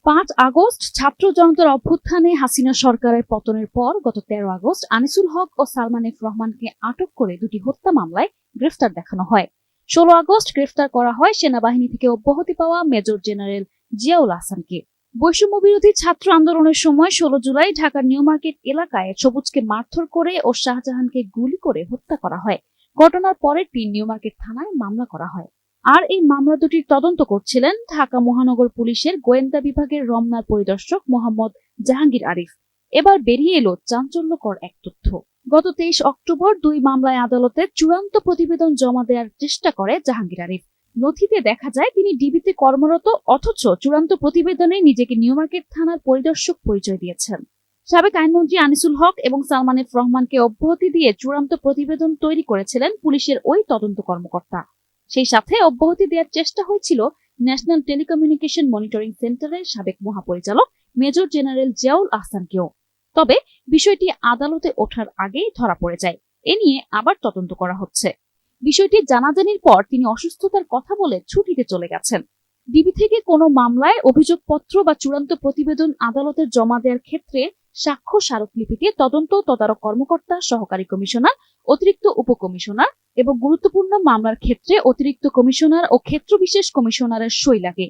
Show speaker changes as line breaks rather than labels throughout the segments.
5 August ছাত্র জনতার অভ্যুত্থানে হাসিনা সরকারের পতনের পর গত 13 আগস্ট আনিসুল হক ও সালমান এফ রহমানকে আটক করে দুটি হত্যা মামলায় গ্রেফতার দেখানো হয়। 16 আগস্ট গ্রেফতার করা হয় সেনাবাহিনী থেকে অব্যাহতি পাওয়া মেজর জেনারেল জিয়াউল আহসানকে। বৈষম্য বিরোধী ছাত্র আন্দোলনের সময় 16 জুলাই ঢাকার নিউ মার্কেট এলাকায় সবুজকে মারধর করে ও শাহজাহানকে গুলি করে হত্যা করা হয়। ঘটনার পরের দিন নিউ মার্কেট থানায় মামলা করা হয়। আর এই মামলা দুটির তদন্ত করছিলেন ঢাকা মহানগর পুলিশের গোয়েন্দা বিভাগের রমনার পরিদর্শক মোহাম্মদ জাহাঙ্গীর আরিফ। এবার বেরিয়ে এলো চাঞ্চল্যকর এক তথ্য। গত 23 অক্টোবর 2 মামলায় আদালতে চূড়ান্ত প্রতিবেদন জমা দেওয়ার চেষ্টা করে জাহাঙ্গীর আরিফ। নথিতে দেখা যায় তিনি ডিবিতে কর্মরত, অথচ চূড়ান্ত প্রতিবেদনে নিজেকে নিউ মার্কেট থানার পরিদর্শক পরিচয় দিয়েছেন। সাবেক আইনমন্ত্রী আনিসুল হক এবং সালমান এফ রহমানকে অব্যাহতি দিয়ে চূড়ান্ত প্রতিবেদন তৈরি করেছিলেন পুলিশের ওই তদন্ত কর্মকর্তা। সেই সাথে অব্যাহতি দেওয়ার চেষ্টা হয়েছিল ন্যাশনাল টেলিকমিউনিকেশন মনিটরিং সেন্টারের সাবেক মহাপরিচালক মেজর জেনারেল জিয়াউল আহসানকেও। তবে বিষয়টি আদালতে ওঠার আগেই ধরা পড়ে যায়। এ নিয়ে আবার তদন্ত করা হচ্ছে। বিষয়টি জানাজানির পর তিনি অসুস্থতার কথা বলে ছুটিতে চলে গেছেন। ডিবি থেকে কোনো মামলায় অভিযোগপত্র বা চূড়ান্ত প্রতিবেদন আদালতে জমা দেওয়ার ক্ষেত্রে সাক্ষ্য স্মারকলিপিতে তদন্ত তদারক কর্মকর্তা, সহকারী কমিশনার, অতিরিক্ত উপকমিশনার এবং গুরুত্বপূর্ণ মামলার ক্ষেত্রে অতিরিক্ত কমিশনার ও ক্ষেত্র বিশেষ কমিশনারের সই লাগে।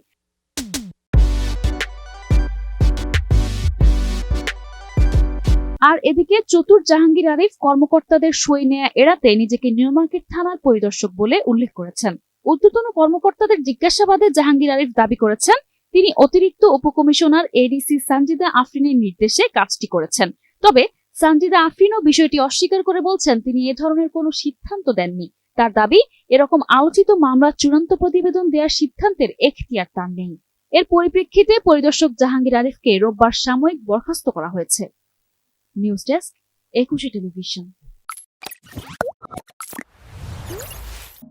আর এদিকে চতুর জাহাঙ্গীর আরিফ কর্মকর্তাদের সই নেয়া এড়াতে নিজেকে নিউ মার্কেট থানার পরিদর্শক বলে উল্লেখ করেছেন। ঊর্ধ্বতন কর্মকর্তাদের জিজ্ঞাসাবাদে জাহাঙ্গীর আরিফ দাবি করেছেন তিনি অতিরিক্ত উপকমিশনার এডিসি সানজিদা আফরিনের নির্দেশে কাজটি করেছেন। তবে সানজিদা আফরিনও বিষয়টি অস্বীকার করে বলছেন তিনি এ ধরনের কোনো সিদ্ধান্ত দেননি। তার দাবি, এরকম আলোচিত মামলার চূড়ান্ত প্রতিবেদন দেওয়ার সিদ্ধান্তের এখতিয়ার তার নেই। এর পরিপ্রেক্ষিতে পরিদর্শক জাহাঙ্গীর আরিফকে রোববার সাময়িক বরখাস্ত করা হয়েছে। News desk, 21 television.